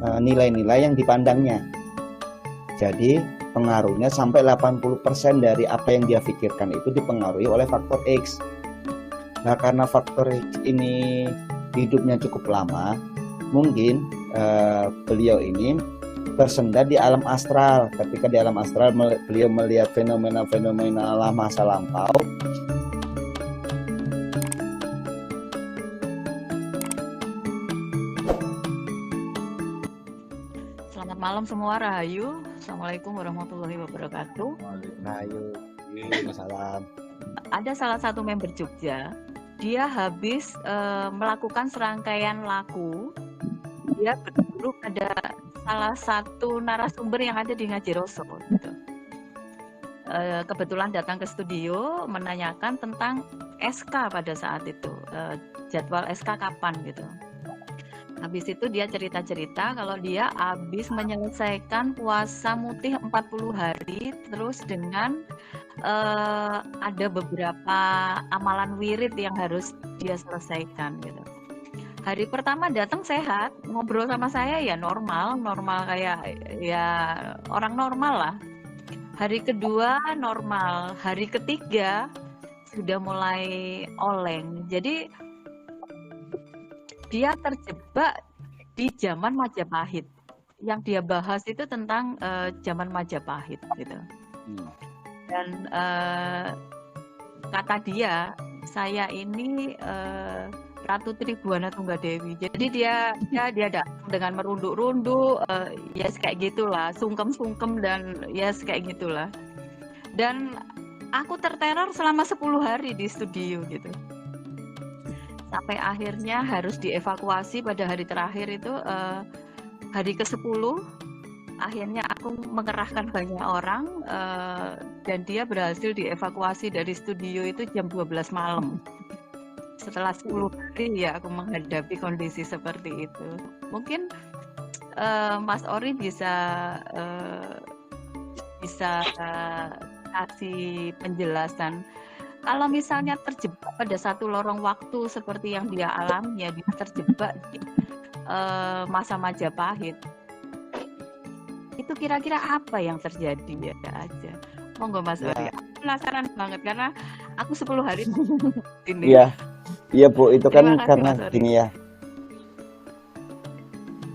nilai-nilai yang dipandangnya. Jadi pengaruhnya sampai 80% dari apa yang dia pikirkan itu dipengaruhi oleh faktor X. Nah, karena faktor X ini hidupnya cukup lama, mungkin beliau ini tersendat di alam astral. Ketika di alam astral beliau melihat fenomena-fenomena masa lampau. Selamat malam semua, Rahayu. Assalamualaikum warahmatullahi wabarakatuh. Rahayu, salam. Ada salah satu member Jogja, dia habis melakukan serangkaian laku. Dia berguru pada salah satu narasumber yang ada di Ngaji Rasul. Gitu. Kebetulan datang ke studio menanyakan tentang SK pada saat itu, jadwal SK kapan gitu. Habis itu dia cerita-cerita kalau dia habis menyelesaikan puasa mutih 40 hari terus dengan ada beberapa amalan wirid yang harus dia selesaikan gitu. Hari pertama datang sehat, ngobrol sama saya ya normal kayak ya orang normal lah. Hari kedua normal, hari ketiga sudah mulai oleng. Jadi dia terjebak di zaman Majapahit. Yang dia bahas itu tentang zaman Majapahit gitu. Dan kata dia, saya ini Ratu Tribuana Tunggadewi. Jadi dia datang dengan merunduk-runduk, yes kayak gitulah, sungkem-sungkem dan yes kayak gitulah. Dan aku terteror selama 10 hari di studio gitu. Sampai akhirnya harus dievakuasi pada hari terakhir itu hari ke-10. Akhirnya aku mengerahkan banyak orang dan dia berhasil dievakuasi dari studio itu jam 12 malam. Setelah 10 hari ya aku menghadapi kondisi seperti itu. Mungkin Mas Ori bisa kasih penjelasan. Kalau misalnya terjebak pada satu lorong waktu seperti yang dia alami, ya dia terjebak di masa Majapahit. Itu kira-kira apa yang terjadi ya aja? Monggo Mas Ori. Aku penasaran banget karena aku 10 hari ini. Iya Bu, itu kan karena gini ya.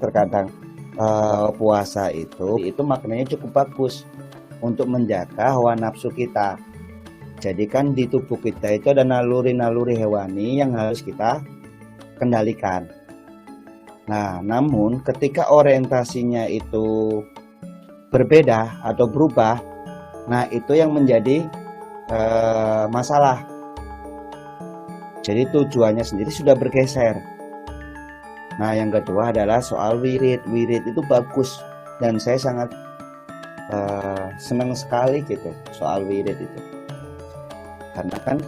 Terkadang puasa itu maknanya cukup bagus untuk menjaga hawa nafsu kita. Jadi kan di tubuh kita itu ada naluri-naluri hewani yang harus kita kendalikan. Nah, namun ketika orientasinya itu berbeda atau berubah, nah itu yang menjadi masalah. Jadi tujuannya sendiri sudah bergeser. Nah, yang kedua adalah soal wirid. Wirid itu bagus dan saya sangat senang sekali gitu soal wirid itu. Karena kan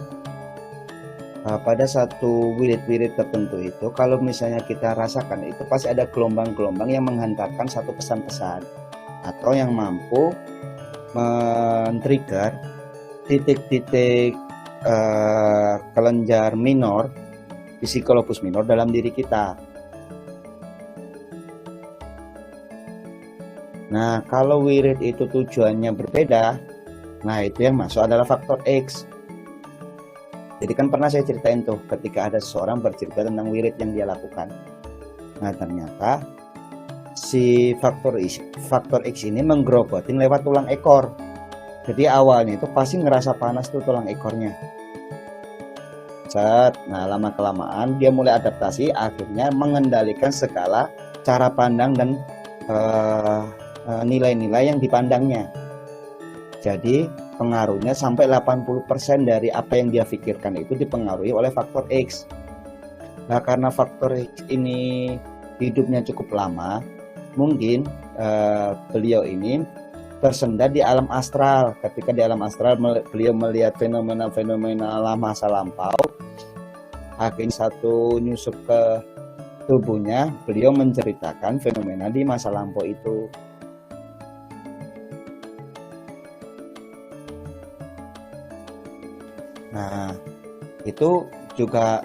pada satu wirid-wirid tertentu itu kalau misalnya kita rasakan itu pasti ada gelombang-gelombang yang menghantarkan satu pesan-pesan atau yang mampu men-trigger titik-titik kelenjar minor, psikolopus minor dalam diri kita. Nah, kalau wirid itu tujuannya berbeda, nah itu yang masuk adalah faktor X. Jadi kan pernah saya ceritain tuh ketika ada seseorang bercerita tentang wirid yang dia lakukan. Nah, ternyata si faktor X ini menggerogotin lewat tulang ekor. Jadi awalnya itu pasti ngerasa panas tuh tulang ekornya. Nah, lama-kelamaan dia mulai adaptasi, akhirnya mengendalikan segala cara pandang dan nilai-nilai yang dipandangnya. Jadi pengaruhnya sampai 80% dari apa yang dia pikirkan itu dipengaruhi oleh faktor X. Nah, karena faktor X ini hidupnya cukup lama, mungkin beliau ini tersendat di alam astral. Ketika di alam astral beliau melihat fenomena-fenomena masa lampau, akhirnya satu nyusup ke tubuhnya, beliau menceritakan fenomena di masa lampau itu. Nah, itu juga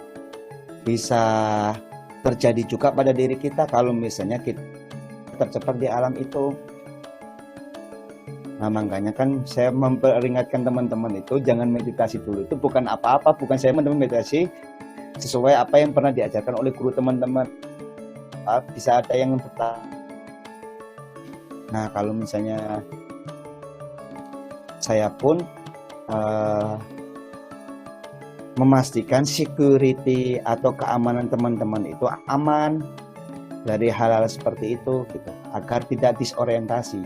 bisa terjadi juga pada diri kita kalau misalnya kita tercepat di alam itu. Nah, makanya kan saya memperingatkan teman-teman itu jangan meditasi dulu. Itu bukan apa-apa, bukan saya meditasi sesuai apa yang pernah diajarkan oleh guru teman-teman. Bisa ada yang bertanya. Nah, kalau misalnya saya pun memastikan security atau keamanan teman-teman itu aman dari hal-hal seperti itu gitu, agar tidak disorientasi.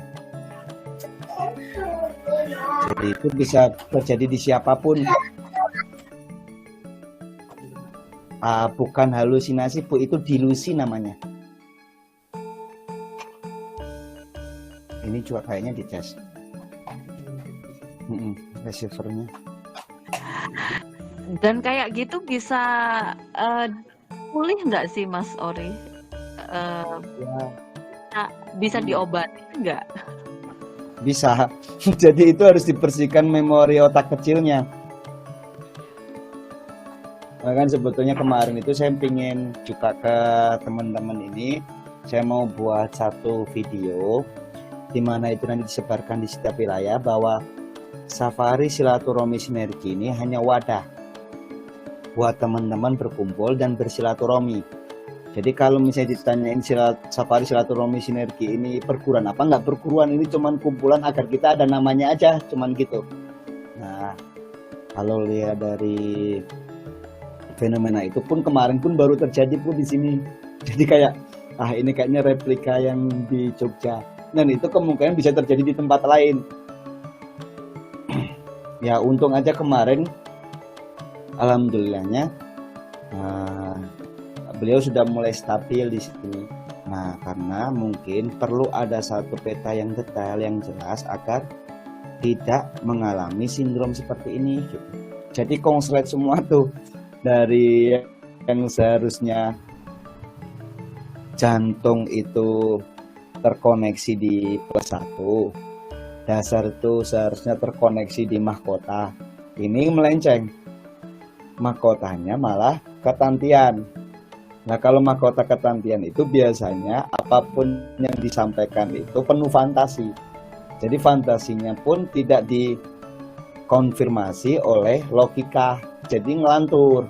Jadi itu bisa terjadi di siapapun. Bukan halusinasi, Bu, itu dilusi namanya. Ini juga kayaknya dicas. Receivernya. Dan kayak gitu bisa pulih nggak sih Mas Ori? Bisa diobati nggak? Bisa. Jadi itu harus dibersihkan memori otak kecilnya. Bahkan sebetulnya kemarin itu saya ingin juga ke teman-teman ini, saya mau buat satu video di mana itu nanti disebarkan di setiap wilayah bahwa Safari Silaturahmi Sinergi ini hanya wadah buat teman-teman berkumpul dan bersilaturahmi. Jadi kalau misalnya ditanyain Safari Silaturahmi Sinergi ini perguruan apa, nggak perguruan, ini cuman kumpulan agar kita ada namanya aja, cuman gitu. Nah, kalau lihat dari fenomena itu pun kemarin pun baru terjadi pun di sini. Jadi kayak ini kayaknya replika yang di Jogja. Dan itu kemungkinan bisa terjadi di tempat lain. Ya untung aja kemarin alhamdulillahnya beliau sudah mulai stabil di sini. Nah, karena mungkin perlu ada satu peta yang detail, yang jelas agar tidak mengalami sindrom seperti ini gitu. Jadi konslet semua tuh, dari yang seharusnya jantung itu terkoneksi di plus 1, dasar itu seharusnya terkoneksi di mahkota, ini melenceng, mahkotanya malah ketantian. Nah, kalau mahkota ketantian itu biasanya apapun yang disampaikan itu penuh fantasi, jadi fantasinya pun tidak dikonfirmasi oleh logika, jadi ngelantur.